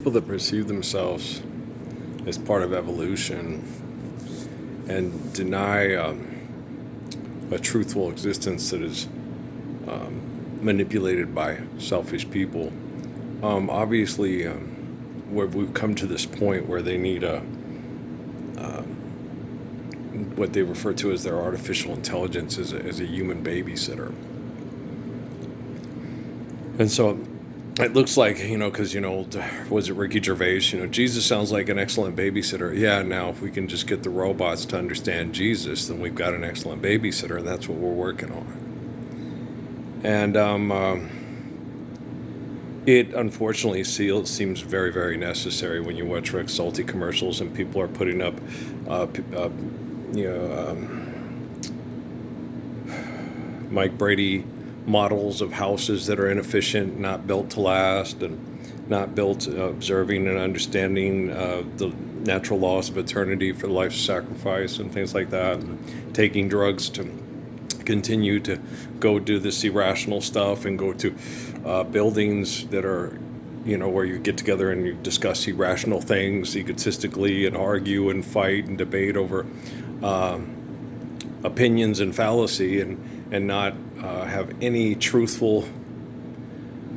people that perceive themselves as part of evolution and deny a truthful existence that is manipulated by selfish people, obviously we've come to this point where they need what they refer to as their artificial intelligence as a human babysitter. And so it looks like, because, was it Ricky Gervais? Jesus sounds like an excellent babysitter. Yeah, now if we can just get the robots to understand Jesus, then we've got an excellent babysitter, and that's what we're working on. And it unfortunately seems very, very necessary when you watch Rex Salty commercials and people are putting up, Mike Brady models of houses that are inefficient, not built to last, and not built observing and understanding the natural laws of eternity for the life sacrifice and things like that, and taking drugs to continue to go do this irrational stuff and go to buildings that are, where you get together and you discuss irrational things egotistically and argue and fight and debate over opinions and fallacy, and not have any truthful,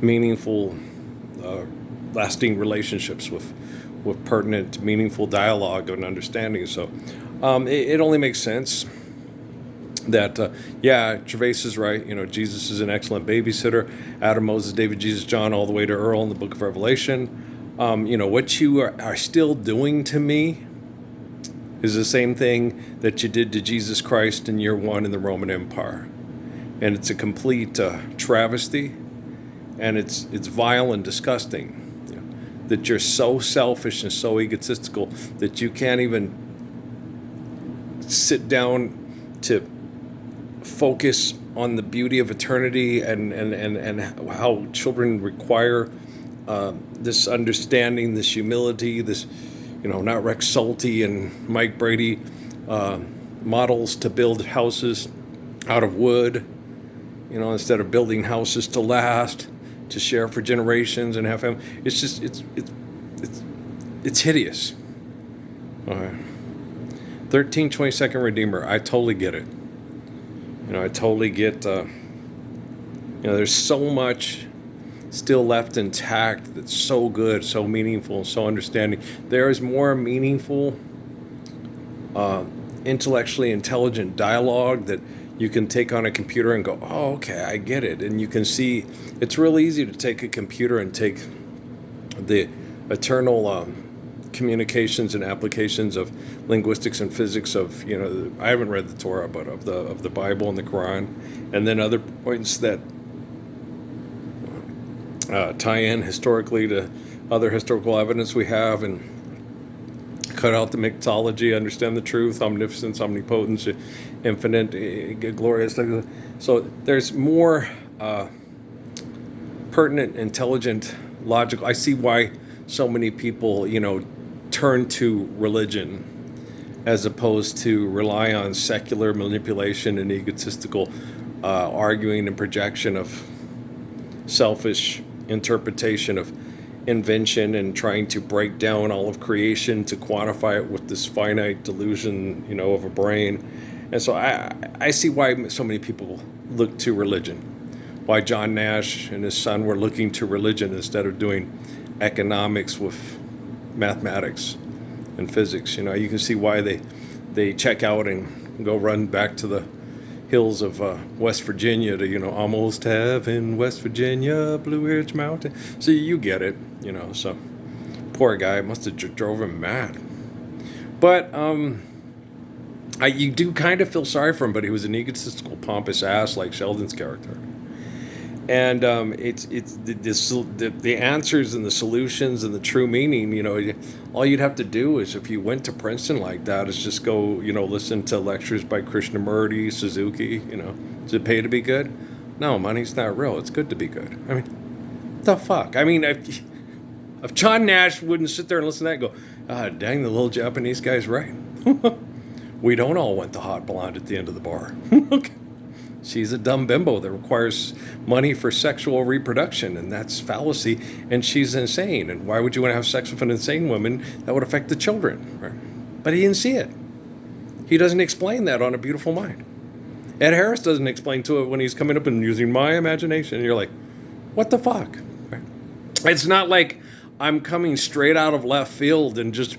meaningful, lasting relationships with pertinent, meaningful dialogue and understanding. So it only makes sense that, Gervais is right. Jesus is an excellent babysitter. Adam, Moses, David, Jesus, John, all the way to Earl in the book of Revelation. What you are still doing to me is the same thing that you did to Jesus Christ in year one in the Roman Empire. And it's a complete travesty, and it's vile and disgusting, that you're so selfish and so egotistical that you can't even sit down to focus on the beauty of eternity and how children require this understanding, this humility, this, not Rex Salty and Mike Brady models to build houses out of wood, instead of building houses to last, to share for generations and have family. It's just, it's hideous. 1322nd Redeemer, I totally get it. I totally get, there's so much still left intact that's so good, so meaningful, and so understanding. There is more meaningful, intellectually intelligent dialogue that you can take on a computer and go, oh, okay, I get it. And you can see, it's real easy to take a computer and take the eternal communications and applications of linguistics and physics of, I haven't read the Torah, but of the Bible and the Quran, and then other points that tie in historically to other historical evidence we have, and cut out the mythology, understand the truth, omnipotence, omnipotence, infinite, glorious. So there's more pertinent, intelligent, logical. I see why so many people, turn to religion as opposed to rely on secular manipulation and egotistical arguing and projection of selfish interpretation of invention and trying to break down all of creation to quantify it with this finite delusion, of a brain. And so I see why so many people look to religion, why John Nash and his son were looking to religion instead of doing economics with mathematics and physics. You can see why they check out and go run back to the hills of West Virginia to, almost heaven, West Virginia, Blue Ridge Mountain. So you get it, so poor guy, must have drove him mad. But you do kind of feel sorry for him, but he was an egotistical, pompous ass like Sheldon's character. And it's the answers and the solutions and the true meaning, all you'd have to do is, if you went to Princeton like that, is just go, listen to lectures by Krishnamurti, Suzuki, Does it pay to be good? No, money's not real. It's good to be good. I mean, what the fuck? I mean, if John Nash wouldn't sit there and listen to that and go, dang, the little Japanese guy's right. We don't all want the hot blonde at the end of the bar. Okay. She's a dumb bimbo that requires money for sexual reproduction, and that's fallacy, and she's insane. And why would you want to have sex with an insane woman? That would affect the children. Right? But he didn't see it. He doesn't explain that on A Beautiful Mind. Ed Harris doesn't explain to it when he's coming up and using my imagination. And you're like, what the fuck? Right? It's not like I'm coming straight out of left field and just...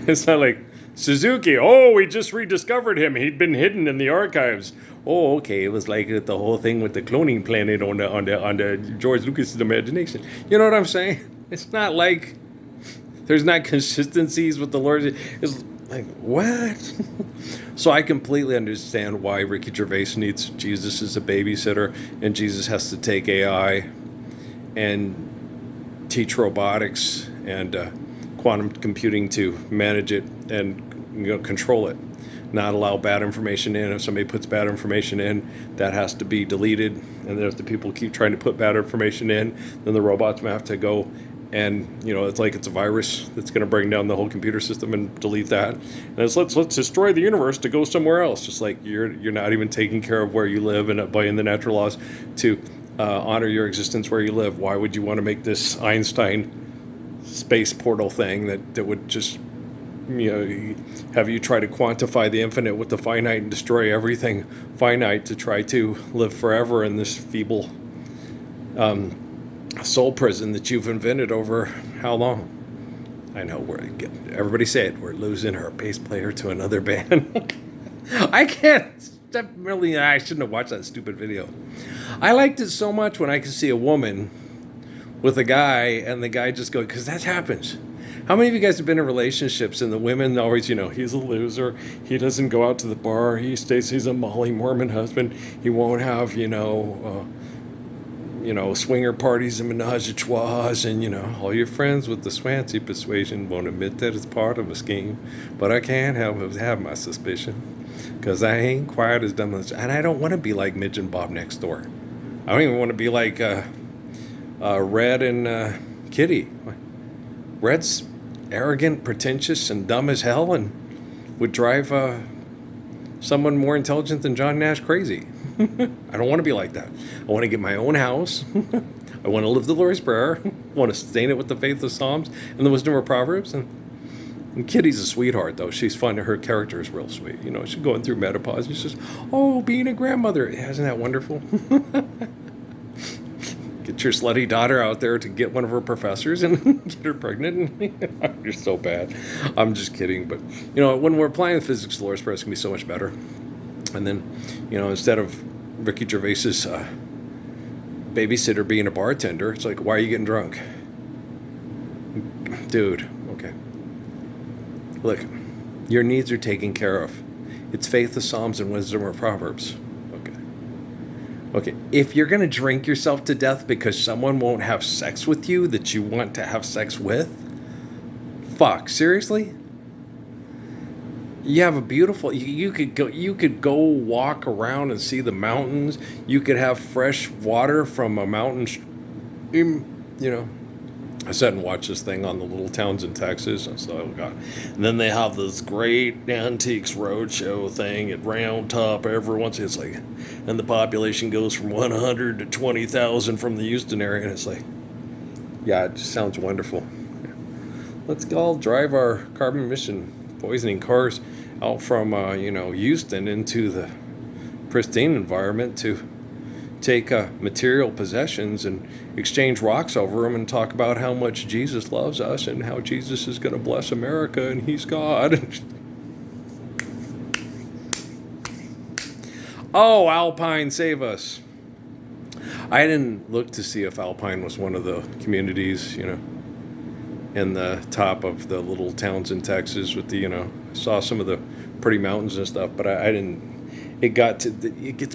It's not like, Suzuki, oh, we just rediscovered him. He'd been hidden in the archives. Oh, okay. It was like the whole thing with the cloning planet on the George Lucas's imagination. You know what I'm saying? It's not like there's not consistencies with the Lord. It's like, what? So I completely understand why Ricky Gervais needs Jesus as a babysitter, and Jesus has to take AI and teach robotics and quantum computing to manage it and control it, not allow bad information in. If somebody puts bad information in, that has to be deleted, and then if the people keep trying to put bad information in, then the robots have to go and it's like it's a virus that's going to bring down the whole computer system and delete that, and it's let's destroy the universe to go somewhere else. Just like you're not even taking care of where you live and obeying the natural laws to honor your existence where you live. Why would you want to make this Einstein space portal thing that would just have you try to quantify the infinite with the finite and destroy everything finite to try to live forever in this feeble soul prison that you've invented over how long? I know everybody say it. We're losing our bass player to another band. I can't. I shouldn't have watched that stupid video. I liked it so much when I could see a woman with a guy and the guy just go, because that happens. How many of you guys have been in relationships and the women always, he's a loser. He doesn't go out to the bar. He's a Molly Mormon husband. He won't have, swinger parties and menage a trois, and, all your friends with the Swansea persuasion won't admit that it's part of a scheme. But I can't help but have my suspicion, because I ain't quite as dumb as, and I don't want to be like Midge and Bob next door. I don't even want to be like Red and Kitty. Red's arrogant, pretentious, and dumb as hell, and would drive someone more intelligent than John Nash crazy. I don't want to be like that. I want to get my own house. I want to live the Lord's Prayer. I want to sustain it with the faith of Psalms and the wisdom of Proverbs. And Kitty's a sweetheart, though. She's fun. Her character is real sweet. She's going through menopause. And she's just, being a grandmother. Isn't that wonderful? Get your slutty daughter out there to get one of her professors and get her pregnant. You're so bad. I'm just kidding. But, when we're applying physics to Lord's Prayer, it's going to be so much better. And then, instead of Ricky Gervais's babysitter being a bartender, it's like, why are you getting drunk? Dude, okay. Look, your needs are taken care of. It's faith of Psalms and wisdom of Proverbs. Okay, if you're going to drink yourself to death because someone won't have sex with you that you want to have sex with, fuck, seriously? You have a beautiful, you could go walk around and see the mountains. You could have fresh water from a mountain, I sat and watched this thing on the little towns in Texas. I said, oh, God. And then they have this great Antiques Roadshow thing at Round Top every once. It's like, and the population goes from 100 to 20,000 from the Houston area. And it's like, yeah, it just sounds wonderful. Let's all drive our carbon emission poisoning cars out from, Houston into the pristine environment to take material possessions and exchange rocks over them and talk about how much Jesus loves us and how Jesus is going to bless America and he's God. Oh, Alpine, save us. I didn't look to see if Alpine was one of the communities, in the top of the little towns in Texas with the, I saw some of the pretty mountains and stuff, but I didn't. It gets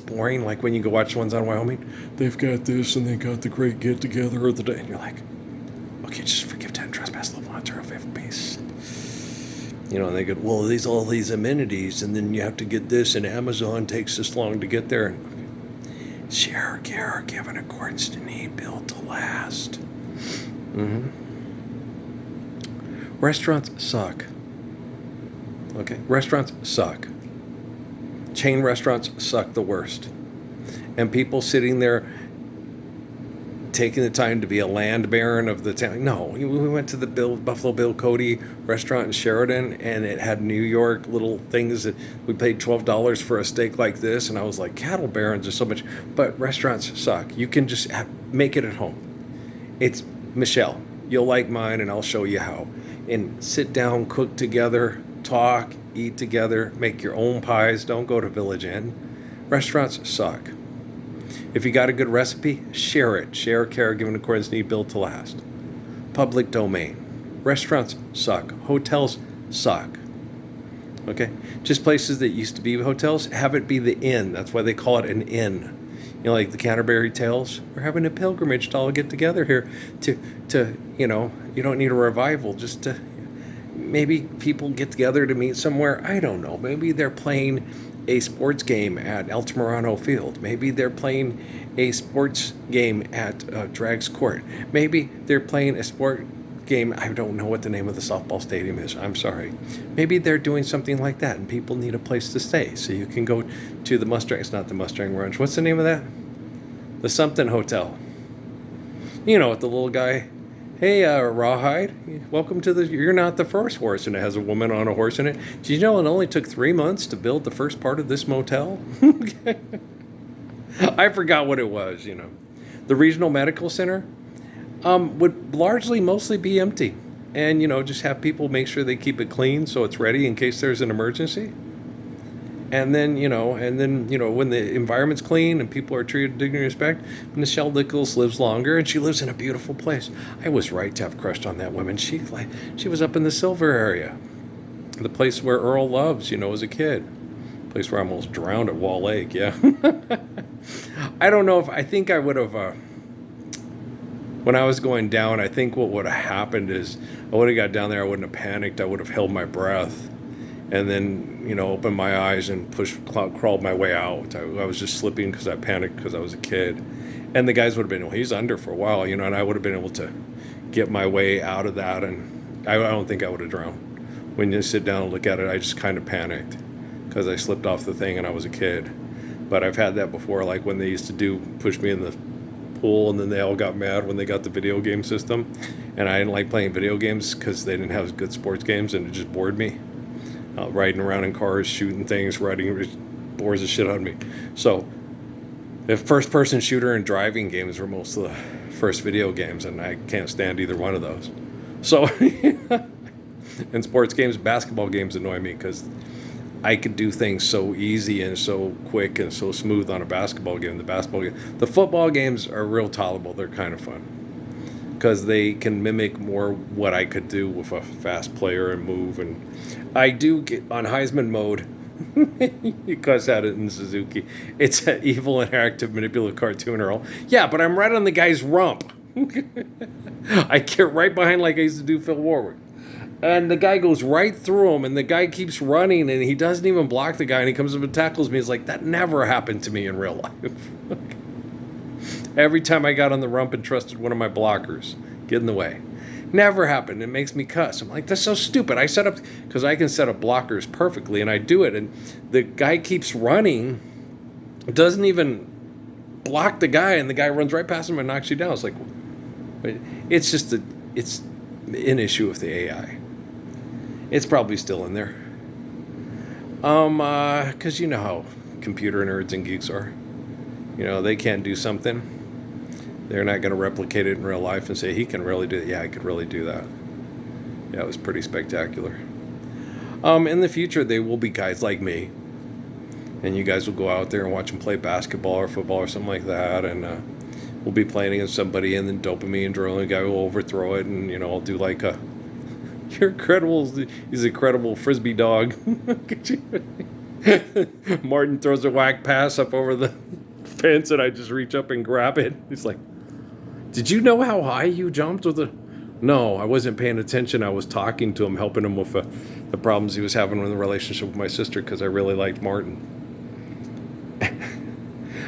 boring, like when you go watch the ones on Wyoming. They've got this and they got the great get-together of the day. And you're like, okay, just forgive 10, trespass, love, not, of faith, peace. And they go, well, all these amenities, and then you have to get this, and Amazon takes this long to get there. And share, care, give in accordance to need, built to last. Mm-hmm. Restaurants suck. Okay, restaurants suck. Chain restaurants suck the worst. And people sitting there taking the time to be a land baron of the town. No, we went to the Buffalo Bill Cody restaurant in Sheridan, and it had New York little things that we paid $12 for a steak like this, and I was like, cattle barons are so much, but restaurants suck. You can just make it at home. It's Michelle. You'll like mine, and I'll show you how. And sit down, cook together, talk, eat together, make your own pies. Don't go to Village Inn. Restaurants suck. If you got a good recipe, share it. Share, care, given accordance need, built to last. Public domain. Restaurants suck. Hotels suck. Okay? Just places that used to be hotels, have it be the inn. That's why they call it an inn. You know, like the Canterbury Tales. We're having a pilgrimage to all get together here to you know, you don't need a revival, just to maybe people get together to meet somewhere. I don't know. Maybe they're playing a sports game at El Tamarano Field. Maybe they're playing a sports game at Drags Court. Maybe they're playing a sport game. I don't know what the name of the softball stadium is. I'm sorry. Maybe they're doing something like that, and people need a place to stay. So you can go to the Mustang. It's not the Mustang Ranch. What's the name of that? The something hotel. You know, with the little guy. Hey, Rawhide, welcome to the... You're not the first horse, and it has a woman on a horse in it. Did you know it only took 3 months to build the first part of this motel? I forgot what it was, you know. The regional medical center would largely mostly be empty. And, you know, just have people make sure they keep it clean so it's ready in case there's an emergency. And then, when the environment's clean and people are treated with dignity and respect, Michelle Nichols lives longer, and she lives in a beautiful place. I was right to have crushed on that woman. She was up in the Silver area, the place where Earl loves, you know, as a kid. Place where I almost drowned at Wall Lake, yeah. I don't know I think I would have, when I was going down, I think what would have happened is I would have got down there, I wouldn't have panicked, I would have held my breath. And then, you know, opened my eyes and crawled my way out. I was just slipping because I panicked because I was a kid. And the guys would have been, well, he's under for a while, you know, and I would have been able to get my way out of that. And I don't think I would have drowned. When you sit down and look at it, I just kind of panicked because I slipped off the thing and I was a kid. But I've had that before, like when they used to push me in the pool, and then they all got mad when they got the video game system. And I didn't like playing video games because they didn't have good sports games, and it just bored me. Riding around in cars, shooting things, bores the shit out of me. So, the first-person shooter and driving games were most of the first video games, and I can't stand either one of those. So, and sports games, basketball games annoy me because I could do things so easy and so quick and so smooth on a basketball game. The football games are real tolerable. They're kind of fun because they can mimic more what I could do with a fast player and move. And I do get on Heisman mode. You guys had it in Suzuki. It's an evil, interactive, manipulative cartoon or all. Yeah, but I'm right on the guy's rump. I get right behind like I used to do Phil Warwick. And the guy goes right through him, and the guy keeps running, and he doesn't even block the guy, and he comes up and tackles me. It's like, that never happened to me in real life. Every time I got on the rump and trusted one of my blockers, get in the way. Never happened. It makes me cuss. I'm like, that's so stupid. I set up, because I can set up blockers perfectly, and I do it, and the guy keeps running, doesn't even block the guy, and the guy runs right past him and knocks you down. It's like, it's just it's an issue with the AI. It's probably still in there. Because you know how computer nerds and geeks are. You know, they can't do something. They're not going to replicate it in real life and say, he can really do that. Yeah, I could really do that. Yeah, it was pretty spectacular. In the future, there will be guys like me. And you guys will go out there and watch them play basketball or football or something like that. And we'll be playing against somebody, and then dopamine drilling, the guy will overthrow it. And, you know, I'll do like a... You're incredible. He's an incredible frisbee dog. Martin throws a whack pass up over the fence, and I just reach up and grab it. He's like, did you know how high you jumped with the... No, I wasn't paying attention. I was talking to him, helping him with the problems he was having in the relationship with my sister, because I really liked Martin.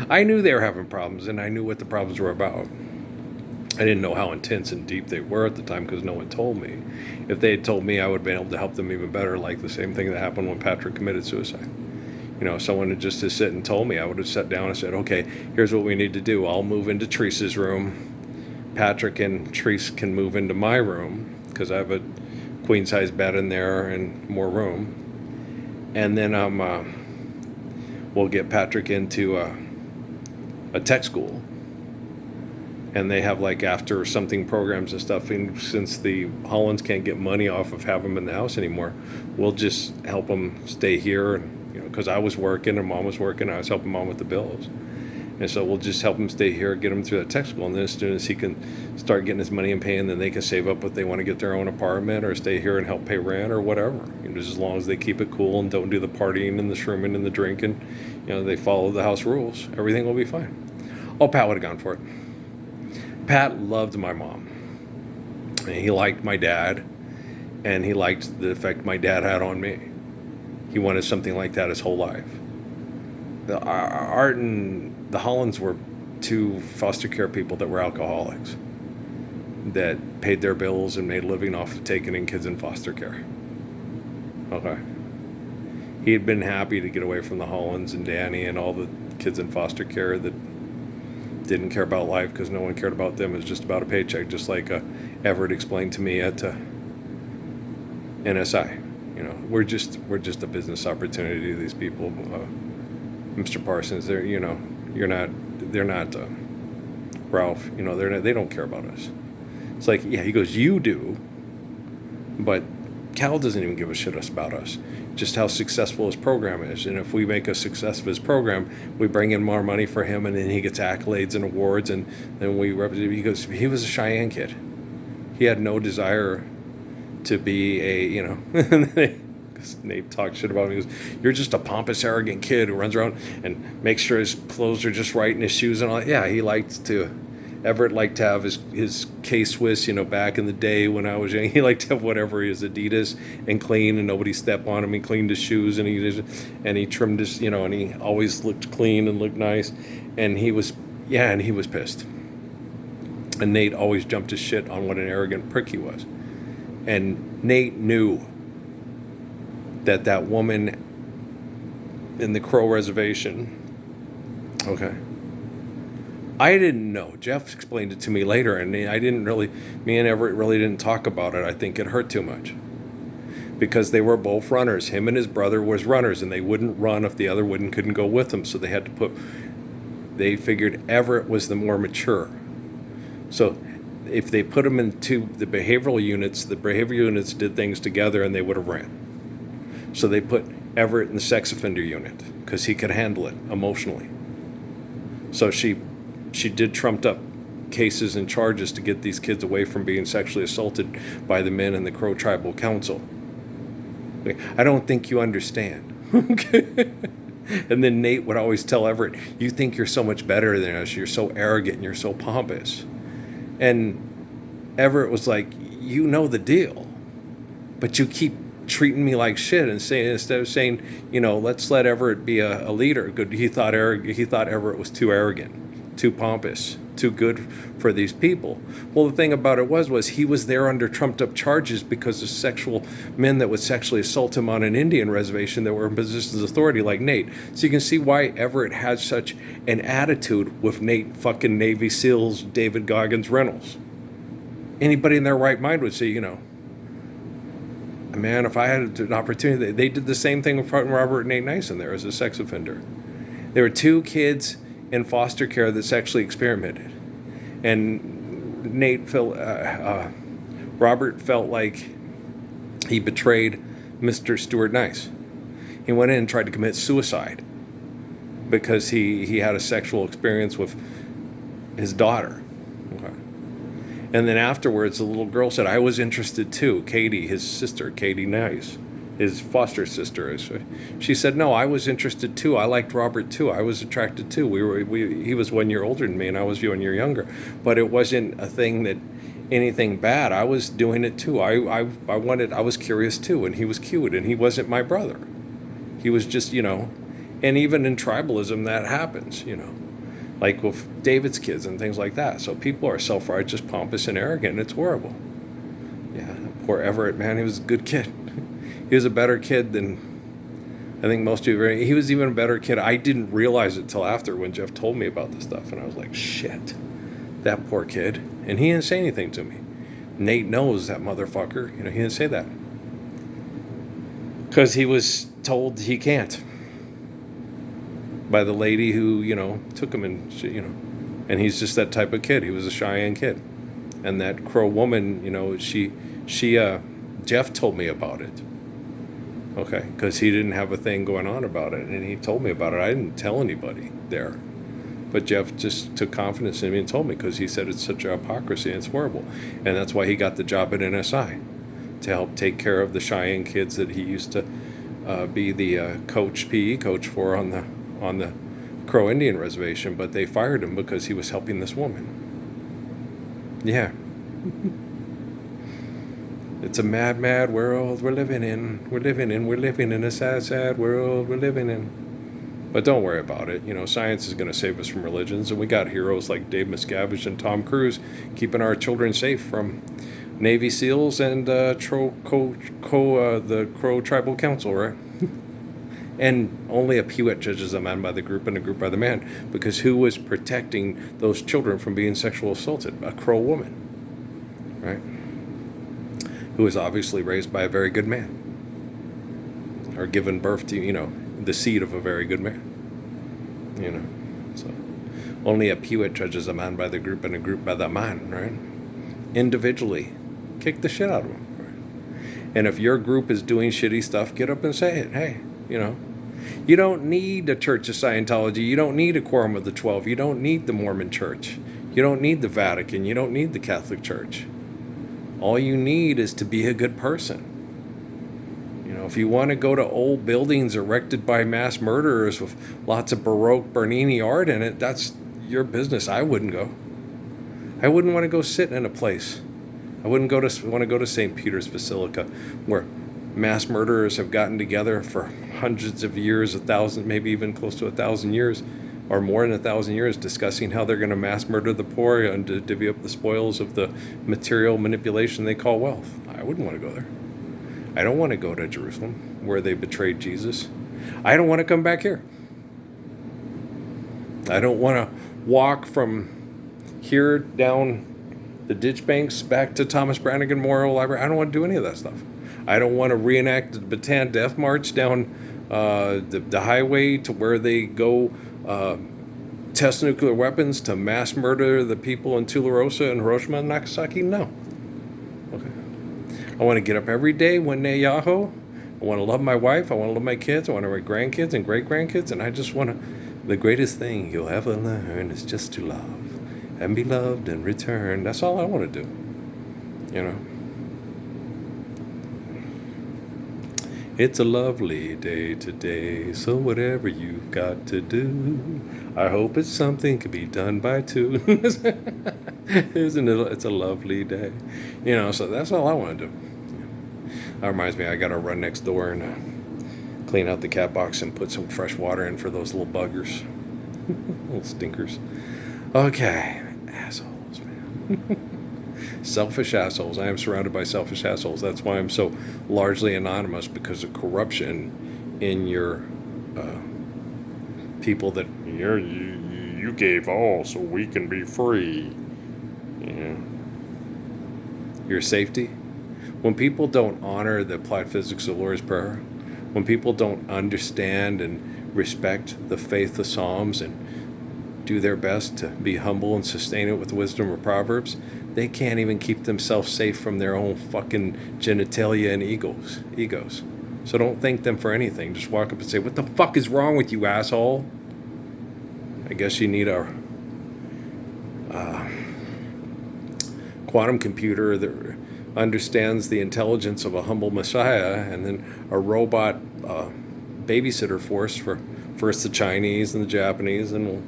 I knew they were having problems, and I knew what the problems were about. I didn't know how intense and deep they were at the time because no one told me. If they had told me, I would have been able to help them even better, like the same thing that happened when Patrick committed suicide. If someone had just sit and told me, I would have sat down and said, okay, here's what we need to do. I'll move into Teresa's room. Patrick and Teresa can move into my room because I have a queen-size bed in there and more room. And then we'll get Patrick into a tech school. And they have after something programs and stuff. And since the Hollands can't get money off of having them in the house anymore, we'll just help them stay here. And because I was working and Mom was working, I was helping Mom with the bills. And so we'll just help him stay here, get him through that tech school. And then as soon as he can start getting his money and paying, then they can save up what they want to get their own apartment or stay here and help pay rent or whatever. Just as long as they keep it cool and don't do the partying and the shrooming and the drinking, they follow the house rules, everything will be fine. Oh, Pat would have gone for it. Pat loved my mom. And he liked my dad. And he liked the effect my dad had on me. He wanted something like that his whole life. Art and the Hollands were two foster care people that were alcoholics that paid their bills and made a living off of taking in kids in foster care. Okay. He had been happy to get away from the Hollands and Danny and all the kids in foster care that didn't care about life because no one cared about them. It was just about a paycheck, just like Everett explained to me at NSI. We're just a business opportunity to these people. Mr. Parsons, they're not Ralph. They don't care about us. It's like, yeah, he goes, you do, but Cal doesn't even give a shit about us. Just how successful his program is, and if we make a success of his program, we bring in more money for him, and then he gets accolades and awards, and then we represent. He goes, he was a Cheyenne kid. He had no desire to be a Nate talked shit about him. He goes, you're just a pompous, arrogant kid who runs around and makes sure his clothes are just right and his shoes and all that. Yeah, Everett liked to have his K-Swiss, back in the day when I was young. He liked to have whatever, his Adidas and clean and nobody step on him. He cleaned his shoes and he trimmed his, and he always looked clean and looked nice. And he was pissed. And Nate always jumped his shit on what an arrogant prick he was. And Nate knew that woman in the Crow Reservation, okay, I didn't know. Jeff explained it to me later, and me and Everett really didn't talk about it. I think it hurt too much. Because they were both runners. Him and his brother was runners, and they wouldn't run if the other couldn't go with them, so they figured Everett was the more mature. So if they put him into the behavioral units did things together and they would have ran. So they put Everett in the sex offender unit because he could handle it emotionally. So she did trumped up cases and charges to get these kids away from being sexually assaulted by the men in the Crow Tribal Council. I don't think you understand. And then Nate would always tell Everett, you think you're so much better than us. You're so arrogant and you're so pompous. And Everett was like, you know the deal, but you keep treating me like shit and saying, instead of saying, let's let Everett be a leader. Good. He thought Everett was too arrogant, too pompous, too good for these people. Well, the thing about it was he was there under trumped up charges because of men that would sexually assault him on an Indian reservation that were in positions of authority like Nate. So you can see why Everett had such an attitude with Nate fucking Navy SEALs, David Goggins Reynolds. Anybody in their right mind would say, man, if I had an opportunity, they did the same thing with Robert and Nate Nyson there as a sex offender. There were two kids in foster care that sexually experimented. And Robert felt like he betrayed Mr. Stuart Nice. He went in and tried to commit suicide because he had a sexual experience with his daughter. Okay. And then afterwards, the little girl said, I was interested too. Katie, his sister, Katie Nice, his foster sister. She said, no, I was interested too. I liked Robert too. I was attracted too. He was 1 year older than me and I was 1 year younger. But it wasn't a thing that anything bad. I was doing it too. I was curious too. And he was cute and he wasn't my brother. He was just, and even in tribalism that happens, like with David's kids and things like that. So people are self-righteous, pompous, and arrogant. It's horrible. Yeah, poor Everett, man, he was a good kid. He was a better kid than I think most people. He was even a better kid. I didn't realize it till after when Jeff told me about this stuff, and I was like, shit, that poor kid. And he didn't say anything to me. Nate knows that motherfucker. He didn't say that because he was told he can't by the lady who took him, and and he's just that type of kid. He was a Cheyenne kid, and that Crow woman, she Jeff told me about it. Okay, because he didn't have a thing going on about it, and he told me about it. I didn't tell anybody there, but Jeff just took confidence in me and told me, because he said it's such a hypocrisy and it's horrible, and that's why he got the job at NSI, to help take care of the Cheyenne kids that he used to be the PE coach for on the Crow Indian reservation, but they fired him because he was helping this woman. Yeah. It's a mad, mad world we're living in. We're living in a sad, sad world we're living in. But don't worry about it. Science is going to save us from religions, and we got heroes like Dave Miscavige and Tom Cruise keeping our children safe from Navy SEALs and the Crow Tribal Council, right? And only a Pewitt judges a man by the group and a group by the man, because who was protecting those children from being sexually assaulted? A Crow woman, right? Who was obviously raised by a very good man, or given birth to, the seed of a very good man. So only a Pewitt judges a man by the group and a group by the man, right? Individually, kick the shit out of him. Right? And if your group is doing shitty stuff, get up and say it. Hey, you don't need a Church of Scientology. You don't need a Quorum of the 12. You don't need the Mormon Church. You don't need the Vatican. You don't need the Catholic Church. All you need is to be a good person. If you want to go to old buildings erected by mass murderers with lots of Baroque Bernini art in it, that's your business. I wouldn't go. I wouldn't want to go sit in a place. I wouldn't want to go to St. Peter's Basilica, where mass murderers have gotten together for hundreds of years, 1,000, maybe even close to 1,000 years, or more than 1,000 years, discussing how they're going to mass murder the poor and to divvy up the spoils of the material manipulation they call wealth. I wouldn't want to go there. I don't want to go to Jerusalem, where they betrayed Jesus. I don't want to come back here. I don't want to walk from here down the ditch banks back to Thomas Brannigan Memorial Library. I don't want to do any of that stuff. I don't want to reenact the Bataan Death March down the highway to where they go test nuclear weapons to mass murder the people in Tularosa and Hiroshima and Nagasaki. No. Okay. I want to get up every day, one day Yahoo. I want to love my wife. I want to love my kids. I want to have my grandkids and great-grandkids. And I just want to... The greatest thing you'll ever learn is just to love and be loved and return. That's all I want to do. It's a lovely day today, so whatever you've got to do, I hope it's something can be done by two. Isn't it? It's a lovely day. So that's all I want to do. That reminds me, I got to run next door and clean out the cat box and put some fresh water in for those little buggers. Little stinkers. Okay. Assholes, man. Selfish assholes. I am surrounded by selfish assholes. That's why I'm so largely anonymous, because of corruption in your people that you gave all so we can be free. Your safety. When people don't honor the applied physics of Lord's Prayer, when people don't understand and respect the faith of Psalms and do their best to be humble and sustain it with the wisdom of Proverbs, they can't even keep themselves safe from their own fucking genitalia and egos. So don't thank them for anything. Just walk up and say, "What the fuck is wrong with you, asshole?" I guess you need a quantum computer that understands the intelligence of a humble Messiah, and then a robot babysitter force for first the Chinese and the Japanese, and we'll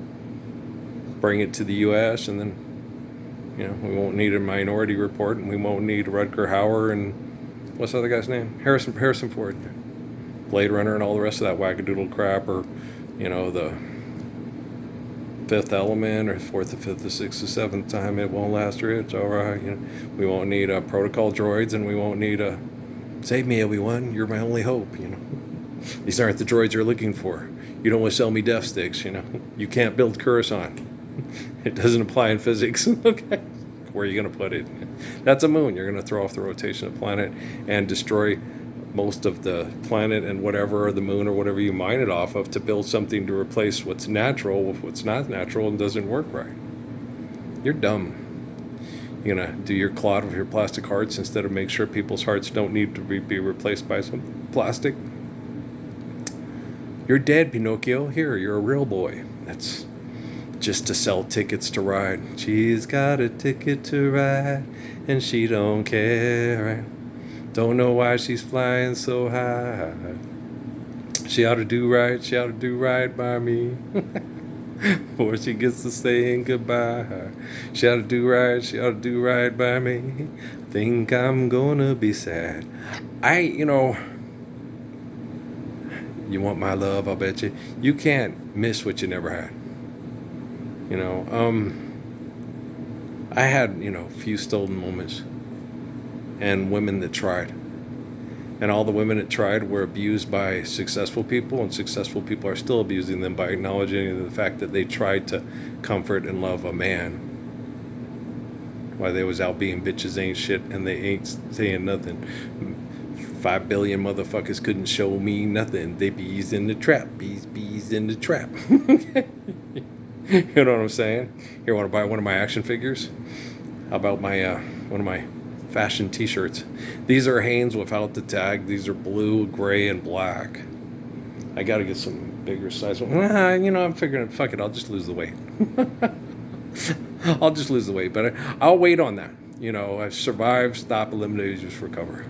bring it to the U.S., and then we won't need a Minority Report, and we won't need Rutger Hauer and what's the other guy's name? Harrison Ford, Blade Runner, and all the rest of that wackadoodle crap, or the fifth element or fourth or fifth or sixth or seventh time, it won't last or it's all right. We won't need protocol droids, and we won't need save me, Obi-Wan. You're my only hope. These aren't the droids you're looking for. You don't want to sell me death sticks. You can't build Coruscant. It doesn't apply in physics. Okay, where are you going to put it? That's a moon. You're going to throw off the rotation of the planet and destroy most of the planet and whatever, or the moon or whatever you mine it off of, to build something to replace what's natural with what's not natural and doesn't work right. You're dumb. You're going to do your clot with your plastic hearts instead of make sure people's hearts don't need to be replaced by some plastic. You're dead, Pinocchio. Here, you're a real boy. That's just to sell tickets to ride. She's got a ticket to ride, and she don't care. Don't know why she's flying so high. She ought to do right by me. Before she gets to saying goodbye. She ought to do right by me. Think I'm gonna be sad. You want my love, I'll bet you. You can't miss what you never had. I had, few stolen moments, and women that tried. And all the women that tried were abused by successful people, and successful people are still abusing them by acknowledging the fact that they tried to comfort and love a man while they was out being bitches ain't shit, and they ain't saying nothing. 5 billion motherfuckers couldn't show me nothing. They bees in the trap. Bees in the trap. You know what I'm saying? Here, want to buy one of my action figures? How about my one of my fashion t-shirts? These are Hanes without the tag. These are blue, gray, and black. I got to get some bigger size. I'm figuring, fuck it, I'll just lose the weight. I'll just lose the weight, but I'll wait on that. I survive, stop, eliminate, just recover.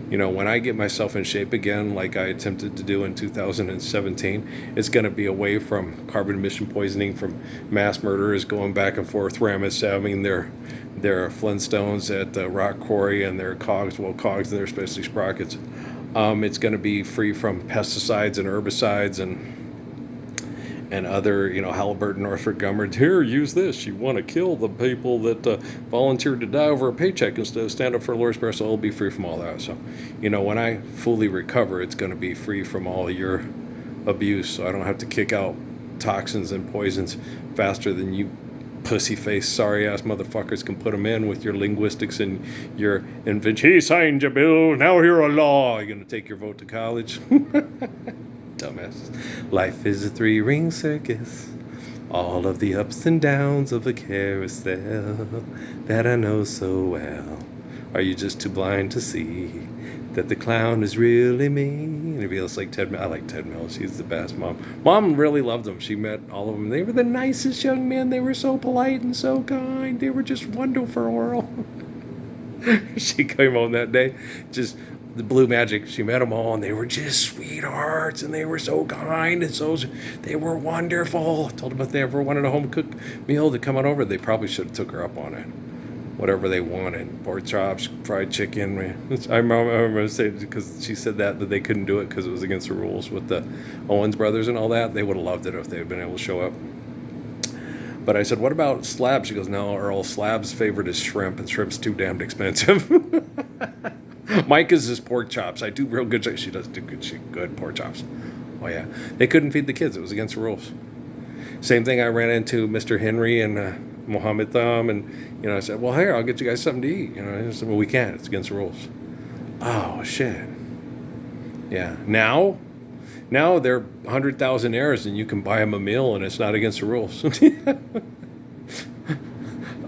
When I get myself in shape again, like I attempted to do in 2017, it's going to be away from carbon emission poisoning, from mass murderers going back and forth, ramming their Flintstones at the rock quarry and their cogs, and they're especially sprockets. It's going to be free from pesticides and herbicides and other, Halliburton, Northrop Grumman. Here, use this. You want to kill the people that volunteered to die over a paycheck instead of stand up for a Lord's Prayer. So it'll be free from all that. So, when I fully recover, it's going to be free from all your abuse. So I don't have to kick out toxins and poisons faster than you pussy-faced, sorry-ass motherfuckers can put them in with your linguistics and your invention. He signed your bill. Now you're a law. You're going to take your vote to college? Dumbass. Life is a 3-ring circus, all of the ups and downs of a carousel that I know so well. Are you just too blind to see that the clown is really me? And it feels like Ted. I like Ted Mills. He's the best. Mom really loved them. She met all of them. They were the nicest young men. They were so polite and so kind. They were just wonderful. She came home that day, just the blue magic. She met them all, and they were just sweethearts, and they were so kind, and they were wonderful. I told them if they ever wanted a home cooked meal to come on over, they probably should have took her up on it. Whatever they wanted, pork chops, fried chicken. I remember saying, because she said that they couldn't do it because it was against the rules with the Owens brothers and all that. They would have loved it if they had been able to show up. But I said, what about slabs? She goes, no, Earl, slabs' favorite is shrimp, and shrimp's too damned expensive. Micah's is pork chops. I do real good. She does do good pork chops. Oh, yeah. They couldn't feed the kids. It was against the rules. Same thing, I ran into Mr. Henry and Mohammed Thumb, and, I said, well, here, I'll get you guys something to eat. I said, well, we can't. It's against the rules. Oh, shit. Yeah. Now they're 100,000 heirs, and you can buy them a meal, and it's not against the rules.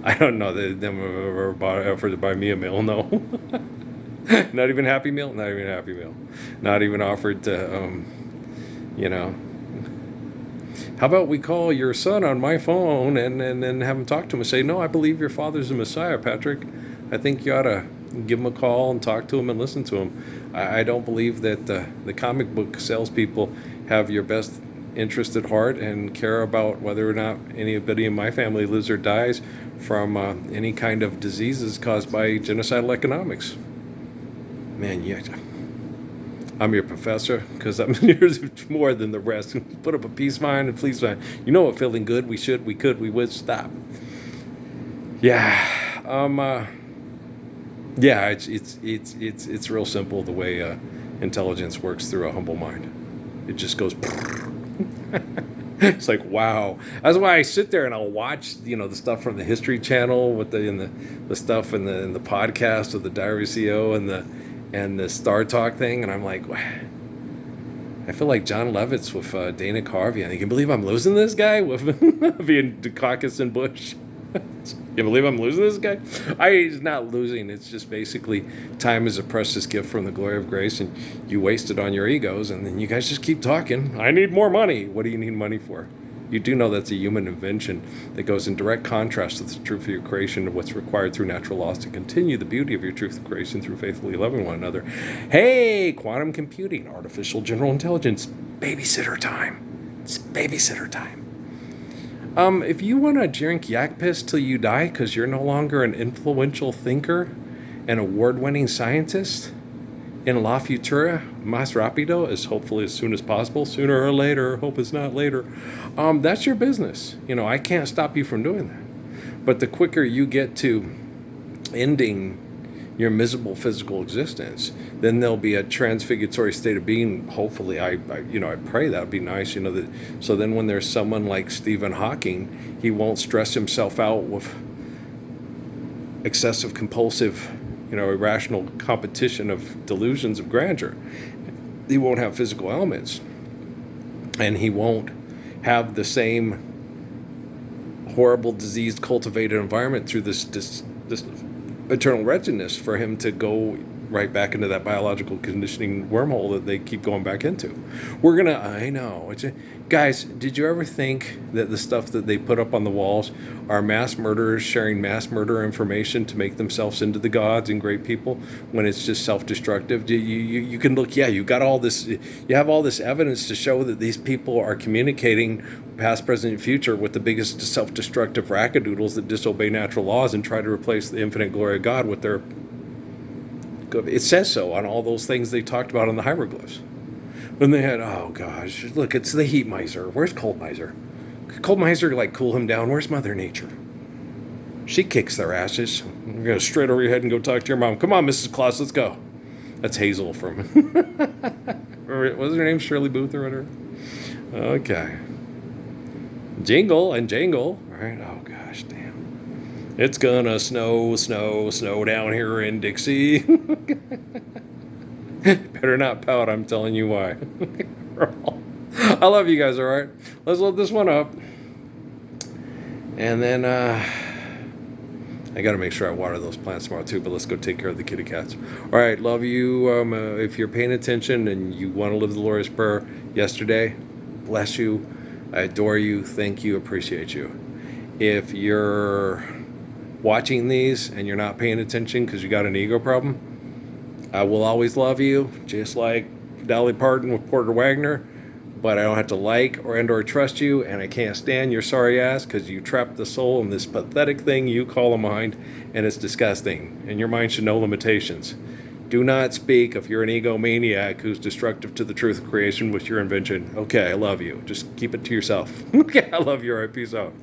I don't know that them ever offered to buy me a meal. No. Not even Happy Meal. Not even Happy Meal. Not even offered to, How about we call your son on my phone and have him talk to him and say, no, I believe your father's the Messiah, Patrick. I think you ought to give him a call and talk to him and listen to him. I don't believe that the comic book salespeople have your best interest at heart and care about whether or not anybody in my family lives or dies from any kind of diseases caused by genocidal economics. Man, I'm your professor because I'm yours more than the rest. Put up a peace sign and please sign. You know what? Feeling good. We should. We could. We would stop. Yeah. Yeah. It's real simple the way intelligence works through a humble mind. It just goes. It's like wow. That's why I sit there and I'll watch the stuff from the History Channel with the stuff in the podcast of the Diary CEO and the Star Talk thing, and I'm like, I feel like John Lovitz with Dana Carvey. And you can believe I'm losing this guy with being Dukakis and Bush. You believe I'm losing this guy? He's not losing. It's just basically time is a precious gift from the glory of grace, and you waste it on your egos, and then you guys just keep talking. I need more money. What do you need money for? You do know that's a human invention that goes in direct contrast with the truth of your creation and what's required through natural laws to continue the beauty of your truth of creation through faithfully loving one another. Hey, quantum computing, artificial general intelligence, babysitter time. It's babysitter time. If you want to drink yak piss till you die because you're no longer an influential thinker and award-winning scientist in La Futura, más rápido, as soon as possible, sooner or later, hope it's not later, that's your business. I can't stop you from doing that. But the quicker you get to ending your miserable physical existence, then there'll be a transfiguratory state of being. Hopefully, I pray that would be nice. So then when there's someone like Stephen Hawking, he won't stress himself out with excessive, compulsive, irrational competition of delusions of grandeur. He won't have physical elements, and he won't have the same horrible, diseased, cultivated environment through this eternal wretchedness for him to go right back into that biological conditioning wormhole that they keep going back into. I know. Guys, did you ever think that the stuff that they put up on the walls are mass murderers sharing mass murder information to make themselves into the gods and great people when it's just self-destructive? You can look, you got all this, you have all this evidence to show that these people are communicating past, present, and future with the biggest self-destructive rackadoodles that disobey natural laws and try to replace the infinite glory of God with their... It says so on all those things they talked about in the hieroglyphs. When they had, oh gosh, look, it's the heat miser. Where's cold miser? Cold miser, cool him down. Where's Mother Nature? She kicks their asses. You're going to straight over your head and go talk to your mom. Come on, Mrs. Claus, let's go. That's Hazel from... Was her name Shirley Booth or whatever? Okay. Jingle and jangle. All right, oh gosh, damn. It's gonna snow down here in Dixie. Better not pout, I'm telling you why. I love you guys, all right? Let's load this one up. And then I got to make sure I water those plants tomorrow too, but let's go take care of the kitty cats. All right, love you. If you're paying attention and you want to live the Lord's Prayer yesterday, bless you. I adore you, thank you, appreciate you. If you're watching these and you're not paying attention because you got an ego problem, I will always love you, just like Dolly Parton with Porter Wagner, but I don't have to like or trust you, and I can't stand your sorry ass because you trapped the soul in this pathetic thing you call a mind, and it's disgusting, and your mind should know limitations. Do not speak if you're an egomaniac who's destructive to the truth of creation with your invention. Okay, I love you. Just keep it to yourself. Okay, I love you. All right, peace out.